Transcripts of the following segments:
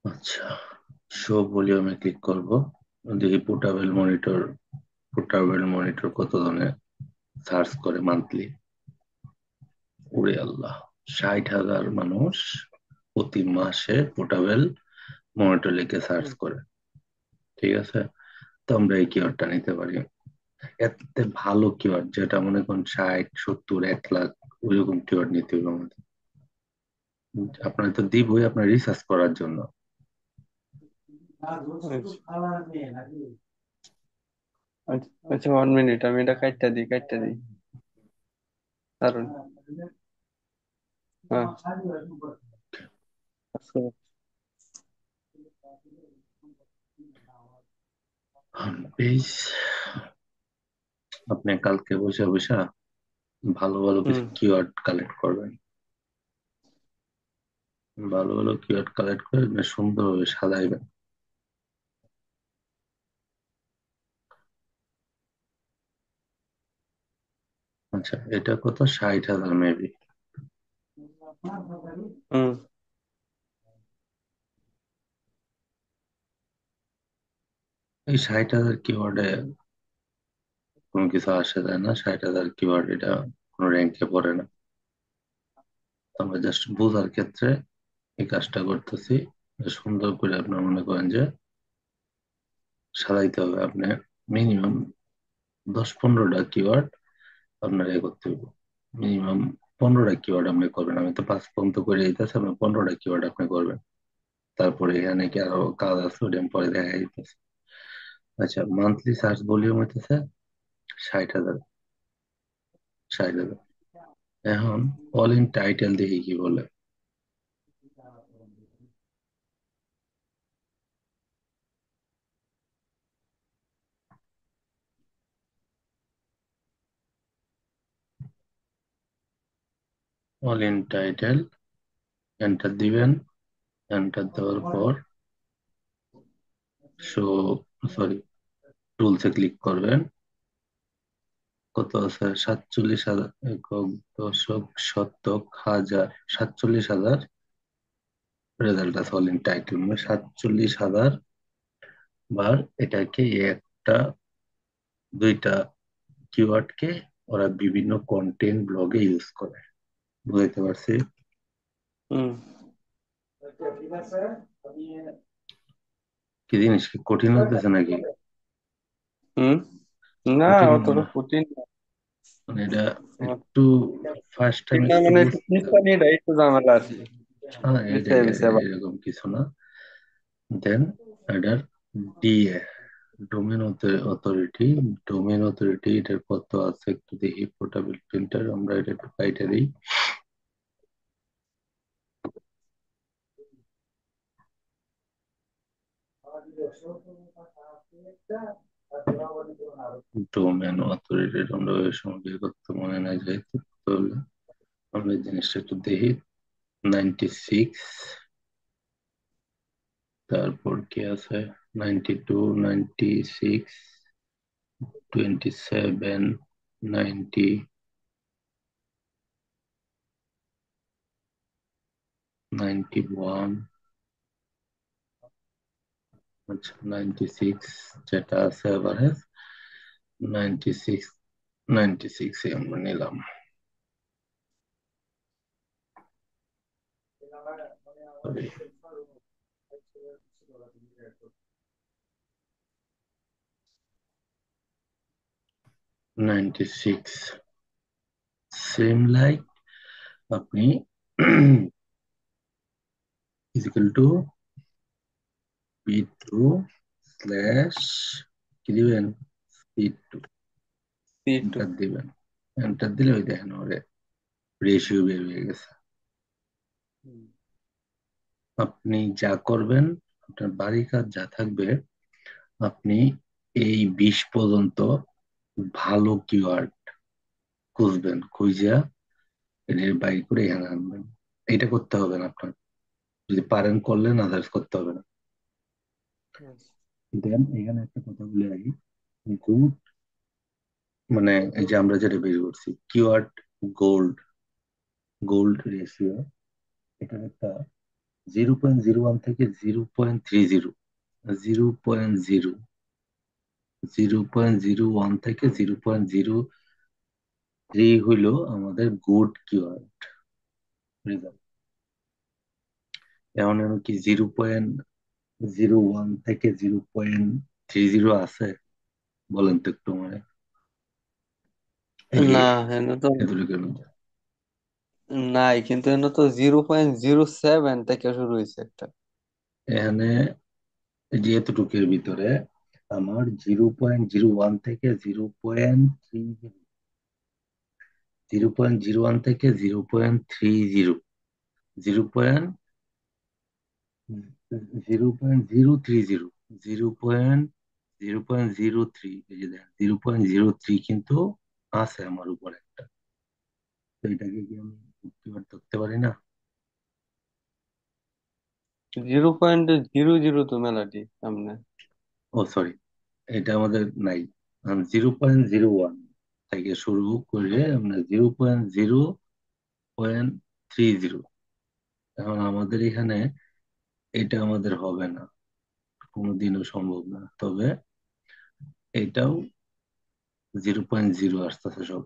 আচ্ছা, show ভলিউমে click করব। দেখি পোর্টাবেল মনিটর কত দামে সার্চ করে মান্থলি। ওরে আল্লাহ, 60,000 মানুষ প্রতি মাসে পোর্টাবেল মনিটর লিখে সার্চ হুম। করে। ঠিক আছে, তো আমরা এই কিওয়ার্ডটা নিতে পারি। এতে ভালো কিওয়ার্ড যেটা মনে করেন 60, 70, 1 লাখ ওইরকম কিওয়ার্ড নিতে হবে আমাদের। আপনার তো দিবই আপনার রিসার্চ করার জন্য। আচ্ছা আচ্ছা, 1 মিনিট, আমি এটা কাটটা দিই কারণ হ্যাঁ আচ্ছা। পেজ, আপনি কালকে বসে বসে ভালো ভালো কিছু হুম। কিওয়ার্ড কালেক্ট করবেন। ভালো ভালো কিওয়ার্ড কালেক্ট করে আপনি সুন্দরভাবে সাজাইবেন। আচ্ছা, এটা কত? 60,000 মেবি। হুম। এই 60,000 কিওয়ার্ডে কোনো কিছু আসে যায় না। 60,000 কিওয়ার্ড এটা কোনো র্যাঙ্কে পড়ে না। আমরা জাস্ট বোঝার ক্ষেত্রে এই কাজটা করতেছি, যে সুন্দর করে আপনার মনে করেন যে সাজাইতে হবে। আপনি মিনিমাম 10-15টা কিওয়ার্ড আপনার করতে হবে। মিনিমাম 15টা কিওয়ার্ড আপনি করবেন। আমি তো 5 পর্যন্ত করে দিতেছি, আপনি 15টা কিওয়ার্ড আপনি করবেন। তারপরে এখানে কি আরো কাজ আছে, ওটা আমি পরে দেখা দিতেছি। আচ্ছা, মান্থলি সার্চ ভলিউম হইতেছে 60,000। 60,000। এখন অল ইন টাইটেল দেখি কি বলে। অল ইন টাইটেল, এন্টার দিবেন। এন্টার দেওয়ার পর শো, সরি, টুলসে ক্লিক করবেন। কত আছে? 47,000 একক, দশক, শতক, হাজার। 47,000 রেজাল্ট আছে অল ইন টাইটেল, মানে 47,000 বার এটাকে একটা দুইটা কিওয়ার্ডকে ওরা বিভিন্ন কন্টেন্ট ব্লগে ইউজ করে। বুঝতে পারছি? হুম। কি জিনিস কি কঠিন লাগতেছে নাকি? হুম। না, কঠিন অতটা মনে, কঠিন না। মানে এটা একটু ফার্স্ট টাইম এটা একটু মানে একটু বুঝতে, নিষ্ঠা একটু ঝামেলা আর কি। হ্যাঁ বুঝতে এটাই পেরেছি আবার। এরকম কিছু না। দেন এটার ডিএ, ডোমেন অথরিটি এটার কত আছে একটু দেখি। পোর্টেবল প্রিন্টার, আমরা এটা একটু কাইটে দিই। ডোমেন অথরিটি আমরা ওই সময় বের করতে মনে নাই, যেহেতু তাহলে আমরা এই জিনিসটা একটু দেখি। 96, তারপর কি আছে? 92, 96, 27, 90, 91। আচ্ছা, 96 যেটা আছে এভারেজ, 96, 96 আমরা নিলাম। 96 সেম লাইক আপনি ইজিক্যাল টু p2 স্ল্যাশ কি দিবেন? p2 একটু। এন্টার দিবেন। এন্টার দিলে ওই দেখেন ওরে রেশিও বের হয়ে গেছে। আপনি যা করবেন, আপনার বাড়ি কাজ যা থাকবে, আপনি এই 20 পর্যন্ত ভালো কিওয়ার্ড খুঁজবেন, খুঁজা এদের বাই করে এখানে আনবেন। এটা করতে হবে না আপনার, যদি পারেন করলেন, আদার্স করতে হবে না। দেন এখানে একটা কথা বলে রাখি, গুড মানে এই যে আমরা যেটা বের করছি কিওয়ার্ড গোল্ড, গোল্ড রেশিও, এটা একটা 0.01 থেকে 0.30, 0.0, 0.01 থেকে 0.03 হইলো আমাদের গুড কিওয়ার্ড রেজাল্ট। এখন আমি কি 0.01 থেকে 0.30 আছে? বলেন তো একটু মানে এই না, হেন তো এতটুকুর মধ্যে। নাই, কিন্তু হেন তো 0.07 থেকে শুরু হয়েছে একটা। এখানে যে এতটুকুর ভিতরে আমার 0.01 থেকে 0.30, 0.01 থেকে 0.30, 0.030, 0.003, এই যে দেখেন 0.03 কিন্তু আছে আমার উপরে একটা। তো এটাকে কি আমি ধরতে পারি না? 0.00 তো মেলাটি সামনে। ও সরি, এটা আমাদের নাই। 0.01 থেকে শুরু করে আমরা 0.030, এখন আমাদের এখানে এটা আমাদের হবে না, কোনোদিনও সম্ভব না। তবে এটাও 0.0 আসতেছে সব,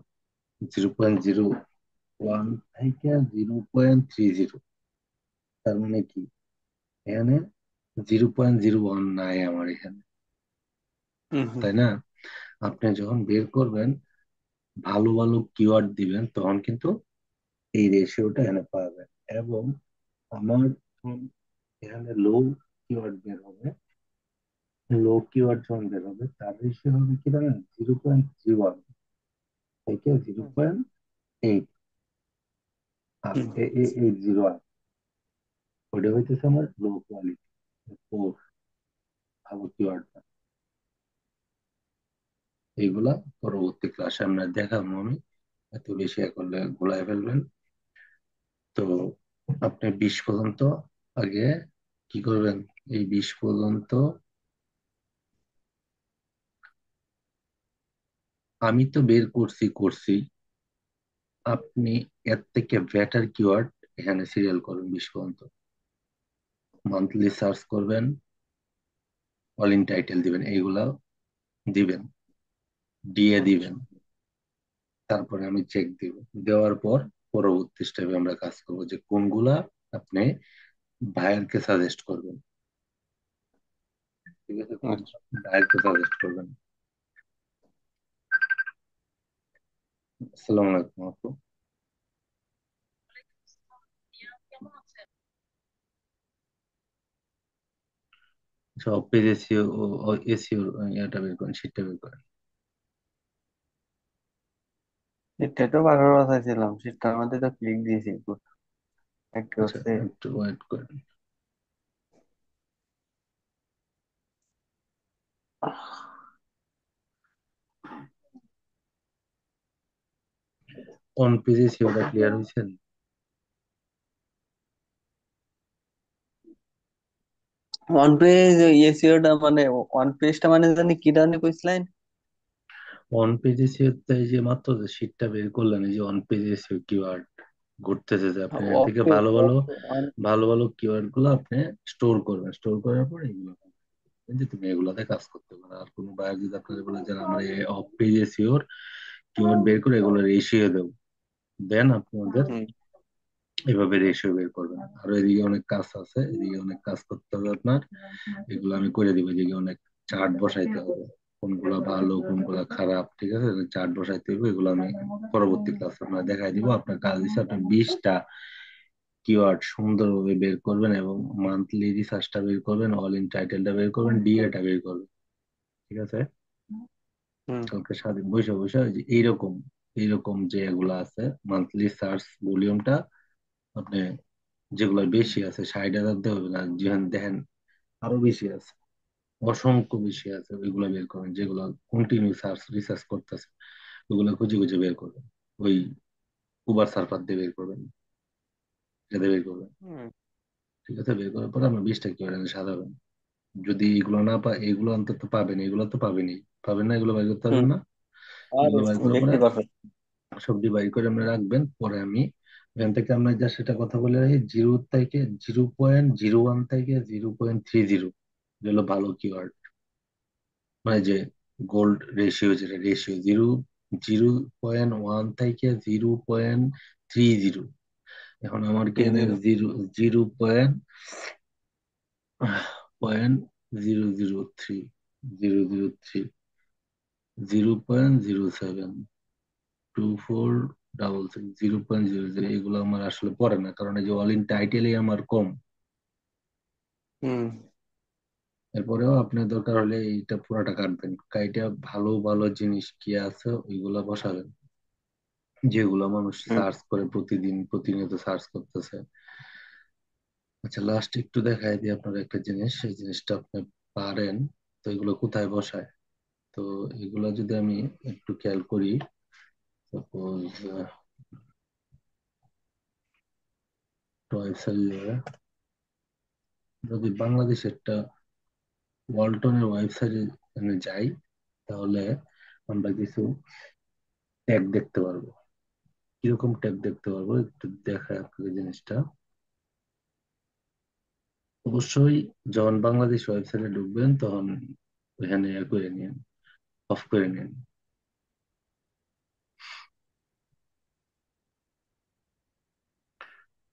0.01 থেকে 0.30। তার মানে কি এখানে 0.01 নাই আমার এখানে, হুম হুম। তাই না? আপনি যখন বের করবেন, ভালো ভালো কিওয়ার্ড দিবেন, তখন কিন্তু এই রেশিওটা এখানে পাবেন। এবং আমার যখন এখানে লো কিওয়ার্ড বের হবে, লো কিওয়ার্ড যখন বের হবে তার রেশিও হবে কি জানেন? 0.01 থেকে জিরো হুম পয়েন্ট এইট হুম। 801। ওটা হইতেছে আমার লো কোয়ালিটি, ফোর, ভালো কিওয়ার্ড। এইগুলা পরবর্তী ক্লাসে আমরা দেখাবো। আমি এত বেশি এ করলে গোলায় ফেলবেন। তো আপনি 20 পর্যন্ত আগে কি করবেন, এই 20 পর্যন্ত আমি তো বের করছি, আপনি এর থেকে বেটার কিওয়ার্ড এখানে সিরিয়াল করুন। 20 পর্যন্ত মান্থলি সার্চ করবেন, অল ইন টাইটেল দিবেন, এইগুলা দিবেন, দিয়ে আচ্ছা দিবেন। তারপরে আমি চেক দিব, দেওয়ার পর পরবর্তী স্টেপে আমরা কাজ করবো যে কোনগুলা আপনি ভাইয়ারকে সাজেস্ট করবেন। ঠিক আছে, আচ্ছা। কোনগুলা ভাইয়ারকে সাজেস্ট করবেন। আসসালামু আলাইকুম আপু। সব পেজ এসিও, এসিও এটা বের করেন, শীটটা বের করেন। সেটাই তো বারবার বাসাইছিলাম, সেটার মধ্যে তো ক্লিক দিয়েছি, একটা আচ্ছা, হচ্ছে। একটু ওয়েট করেন। অন পেজ এসিওটা ক্লিয়ার হয়েছেন? ওয়ান পেজ এসিওটা মানে, ওয়ান পেজটা মানে জানি কি জানি কইছিলেন। অন পেজ এসিও তাই যে মাত্র যে শীটটা বের করলেন, এই যে অন পেজ এসিও কিওয়ার্ড ঘুরতেছে, যে আপনি এখান থেকে ওকে ভালো ভালো ওকে। ভালো ভালো কিওয়ার্ড গুলো আপনি স্টোর করবেন। স্টোর করার পর এগুলো যে তুমি এগুলাতে কাজ করতে পারো। আর কোনো বায়ার যদি আপনাদের বলে যে আমার এই অফ পেজ এসিওর কিওয়ার্ড বের করে এগুলো রেশিও দেবো, দেন আপনি ওদের হুম এভাবে রেশিও বের করবেন। আর এদিকে অনেক কাজ আছে, এদিকে অনেক কাজ করতে হবে আপনার, এগুলো আমি করে দিব। এদিকে অনেক চার্ট বসাইতে হবে, কোনগুলা ভালো কোনগুলা খারাপ, ঠিক আছে, চার্ট বসাইতে হবে। এগুলো আমি পরবর্তী ক্লাসে আপনার দেখাই দিব। আপনার কাজ হিসেবে আপনি 20টা কিওয়ার্ড সুন্দরভাবে বের করবেন এবং মান্থলি রিসার্চটা বের করবেন, অল ইন টাইটেলটা বের করবেন, ডিএটা বের করবেন। ঠিক আছে, হুম কালকে সারাদিন বসে বসে ওই যে এইরকম এইরকম যে এগুলা আছে মান্থলি সার্চ ভলিউমটা আপনি, যেগুলো বেশি আছে 60,000 দিয়ে হবে না, যেখানে দেখেন আরো বেশি আছে, অসংখ্য বেশি আছে, ওইগুলো বের করেন। যেগুলো কন্টিনিউ সার্চ রিসার্চ করতেছে ওগুলো খুঁজে খুঁজে বের করবেন। ওই উবার সার্ফার দিয়ে বের করবেন, যাতে বের করবেন। হুম ঠিক আছে, বের করার পর আমরা 20টা কি সাজাবেন। যদি এগুলো না এগুলো অন্তত পাবেন, এগুলো তো পাবেনই, পাবেন না, এগুলো বের করতে হুম। পারবেন না। আর এগুলো বের করার পরে দেখতে পারফেক্ট। সব ডিভাইড করে আমরা রাখবেন। পরে আমি এখান থেকে আমরা যা সেটা কথা বলে রাখি, 0.01 থেকে 0.30, যেগুলো ভালো কিওয়ার্ড, মানে যে গোল্ড রেশিও, যেটা রেশিও 0.1 থেকে 0.30। এখন আমার কি থ্রি এখানে জিরো। জিরো পয়েন্ট 003, 003, 0.07, 2466, 0.00, এগুলো আমার আসলে পড়ে না, কারণ এই যে অল ইন টাইটেলই আমার কম। হুম। এরপরেও আপনার দরকার হলে এইটা পুরাটা কাটবেন, কাইটা ভালো ভালো জিনিস কি আছে ওইগুলা বসাবেন, যেগুলো মানুষ হুম। সার্চ করে প্রতিদিন প্রতিনিয়ত সার্চ করতেছে। আচ্ছা, লাস্ট একটু দেখাই দিই আপনার একটা জিনিস, এই জিনিসটা আপনি পারেন। তো এগুলো কোথায় বসায়? তো এগুলো যদি আমি একটু খেয়াল করি, সাপোজ ওয়েবসাইট, যদি বাংলাদেশেরটা ওয়ালটনের ওয়েবসাইটে যাই, তাহলে আমরা কিছু ট্যাগ দেখতে পারবো। কিরকম ট্যাগ দেখতে পারবো একটু দেখায় আপনাকে জিনিসটা। অবশ্যই যখন বাংলাদেশ ওয়েবসাইটে ঢুকবেন তখন ওখানে করে নিন, অফ করে নিন।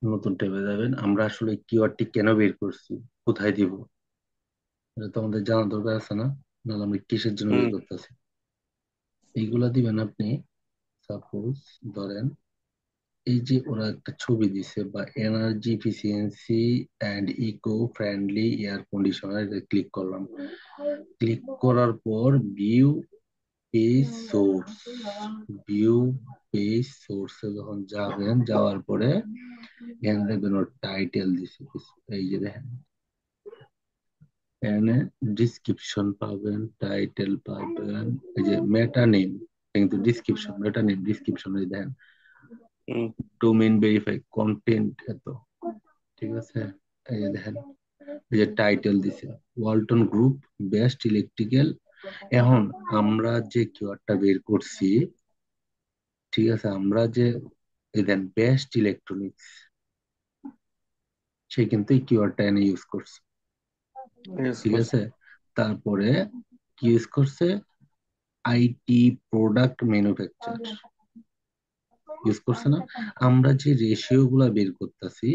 নতুন ট্যাবে যাবেন। আমরা আসলে কিওয়ার্ডটি কেন বের করছি, কোথায় দিব, এটা তো আমাদের জানা দরকার আছে না? নাহলে আমরা কিসের জন্য বের হুম। করতেছি? এইগুলা দিবেন আপনি। সাপোজ ধরেন এই যে ওরা একটা ছবি দিছে, বা energy efficiency and eco friendly air conditioner, click করলাম। ক্লিক করার পর view page source, view page সোর্সে যখন যাবেন, যাওয়ার পরে এখানে দেখবেন ওর টাইটেল দিছে এই যে দেখেন, এখানে ডিসক্রিপশন পাবেন, টাইটেল পাবেন, এই যে মেটা নেম, কিন্তু ডিসক্রিপশন, মেটা নেম ডিসক্রিপশন, এই দেখেন হুম। ডোমেইন ভেরিফাই কন্টেন্ট এত, ঠিক আছে? এই যে দেখেন, এই যে টাইটেল দিছে ওয়ালটন গ্রুপ বেস্ট ইলেকট্রিক্যাল। এখন আমরা যে কিওয়ার্ডটা বের করছি, ঠিক আছে, আমরা যে এই দেন বেস্ট ইলেকট্রনিক্স, সে কিন্তু এই কিওয়ার্ডটা এনে ইউজ করছে, ইউজ ঠিক করছি। আছে? তারপরে কি ইউজ করছে? আইটি প্রোডাক্ট ম্যানুফ্যাকচার ইউজ করছে না? আমরা যে রেশিও গুলা বের করতেছি,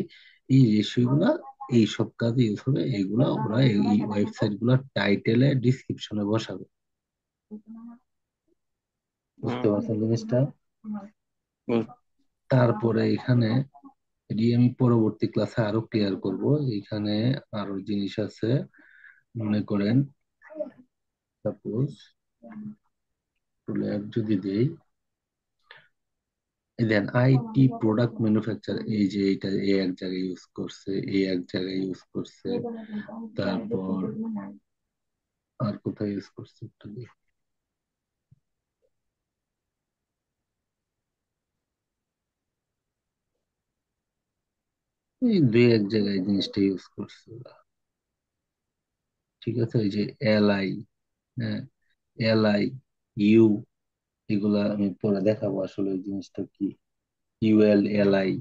এই রেশিও গুলা এই সব কাজে ইউজ হবে। এগুলা ওরা এই ওয়েবসাইট গুলা টাইটেলে ডিসক্রিপশনে বসাবে। বুঝতে হুম। পারছেন জিনিসটা? বুঝ- তারপরে এখানে এটি আমি পরবর্তী ক্লাসে আরো ক্লিয়ার করব। এখানে আরো জিনিস আছে, মনে করেন সাপোজ যদি দেই, এই দেন আইটি প্রোডাক্ট ম্যানুফ্যাকচার, এই যে এটা এ এক জায়গায় ইউজ করছে, এ এক জায়গায় ইউজ করছে, তারপর আর কোথায় ইউজ করছে একটু দেখি। এই দুই এক জায়গায় জিনিসটা ইউজ করছে ওরা। ঠিক আছে, এই যে এল আই, হ্যাঁ, এল আই, ইউ, এগুলা আমি পরে দেখাবো আসলে ওই জিনিসটা কি। ইউএল, এল আই,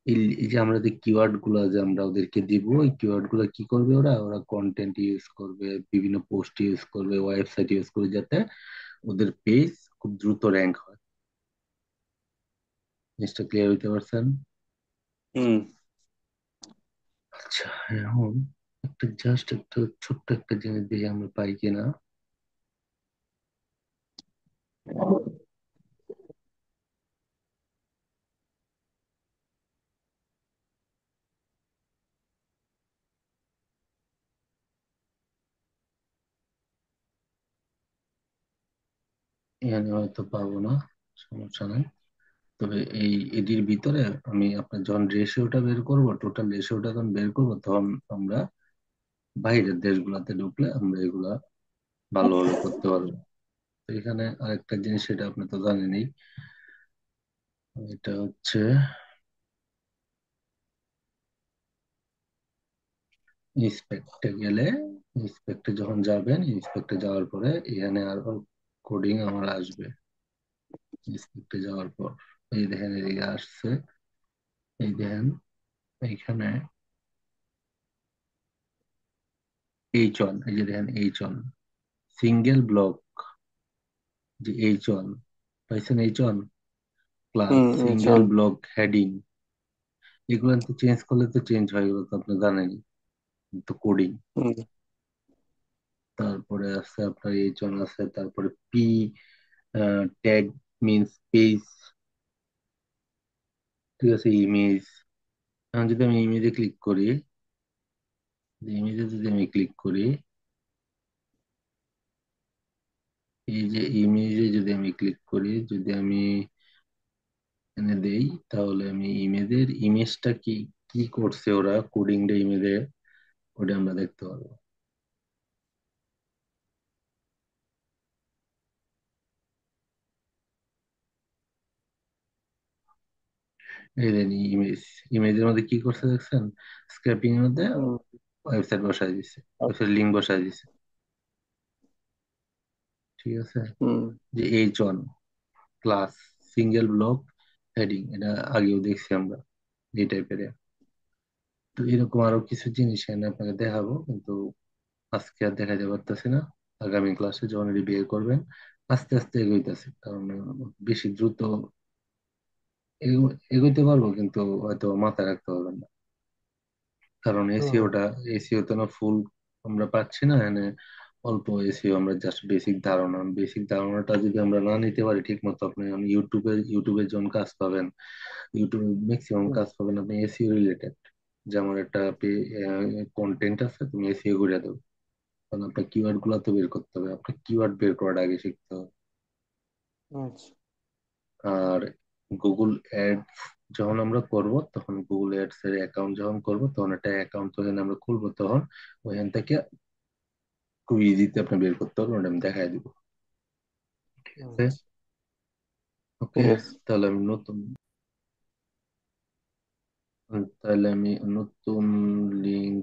এই যে আমরা যে কিওয়ার্ড গুলা যে আমরা ওদেরকে দিব, ওই কিওয়ার্ড গুলা কি করবে, ওরা ওরা কন্টেন্ট ইউজ করবে, বিভিন্ন পোস্ট ইউজ করবে, ওয়েবসাইট ইউজ করবে, যাতে ওদের পেজ খুব দ্রুত র্যাঙ্ক হয়। জিনিসটা ক্লিয়ার হইতে পারছেন? হুম। আচ্ছা, এখন একটা জাস্ট একটা ছোট্ট একটা জিনিস দিয়ে আমরা পাই কিনা। এখানে হয়তো পাবো না, সমস্যা নাই। তবে এই এটির ভিতরে আমি আপনার যখন রেশিওটা বের করব, টোটাল রেশিওটা যখন বের করবো, তখন আমরা বাইরের দেশগুলাতে ঢুকলে আমরা এগুলা ভালোভাবে করতে পারবো। তো এখানে আরেকটা জিনিস, সেটা আপনি তো জানেনই, এটা হচ্ছে ইন্সপেক্টে গেলে ইন্সপেক্টে যখন যাবেন, ইন্সপেক্টে যাওয়ার পরে এখানে আর কোডিং আমার আসবে। ইন্সপেক্টে যাওয়ার পর এই দেখেন এদিকে আসছে, এই দেখেন এইখানে H1, এই যে দেখেন H1 সিঙ্গেল ব্লক, যে H1 পাইছেন, H1 ক্লাস এই সিঙ্গেল চল। ব্লক হেডিং, এগুলো তো চেঞ্জ করলে তো চেঞ্জ হয়ে গেল, তো আপনি জানেনই, তো কোডিং। হুম তারপরে আছে আপনার H1 আছে, তারপরে পি ট্যাগ মিনস পেজ, ঠিক আছে, ইমেজ। এখন যদি আমি ইমেজে ক্লিক করি, ইমেজে যদি আমি ক্লিক করি, এই যে ইমেজে যদি আমি ক্লিক করি, যদি আমি এনে দেই, তাহলে আমি ইমেজের ইমেজটা কি কি করছে ওরা কোডিংটা ইমেজে, ওটা আমরা দেখতে পারবো। এই দেন ইমেজ, ইমেজের মধ্যে কি করছে দেখছেন, স্ক্র্যাপিং এর মধ্যে হুম ওয়েবসাইট বসাই দিছে, ওয়েবসাইট লিঙ্ক বসাই দিছে, ঠিক আছে। হুম যে H1 class single block heading, এটা আগেও দেখছি আমরা এই টাইপের। তো এরকম আরো কিছু জিনিস এনে আপনাকে দেখাবো, কিন্তু আজকে আর দেখাতে পারতেছি না। আগামী ক্লাসে যখন রিভিউ করবেন, আস্তে আস্তে এগোইতেছে, কারণ বেশি দ্রুত এগোইতে পারবো, কিন্তু হয়তো মাথায় রাখতে পারবেন না, কারণ হুম এসিও তো না ফুল আমরা পাচ্ছি না এখানে, অল্প এসিও, আমরা জাস্ট বেসিক ধারণাটা যদি আমরা না নিতে পারি ঠিক মতো, আপনি ইউটিউবে যখন কাজ পাবেন, ইউটিউবে ম্যাক্সিমাম হুম, কাজ পাবেন আপনি এসিও রিলেটেড। যেমন একটা কন্টেন্ট আছে, তুমি এসিও করে দেবে, কারণ আপনার কিওয়ার্ড গুলো তো বের করতে হবে, আপনার কিওয়ার্ড বের করার আগে শিখতে হবে। আচ্ছা আর গুগল অ্যাডস যখন আমরা করব, তখন গুগল অ্যাডস এর অ্যাকাউন্ট যখন করব, তখন একটা অ্যাকাউন্ট যখন আমরা খুলবো, তখন ওইখান থেকে খুব ইজিতে আপনি বের করতে পারবেন, ওটা আমি দেখাই দিব, ঠিক আছে। আচ্ছা ওকে, ঠিক আছে। তাহলে আমি নতুন তাহলে আমি নতুন লিঙ্ক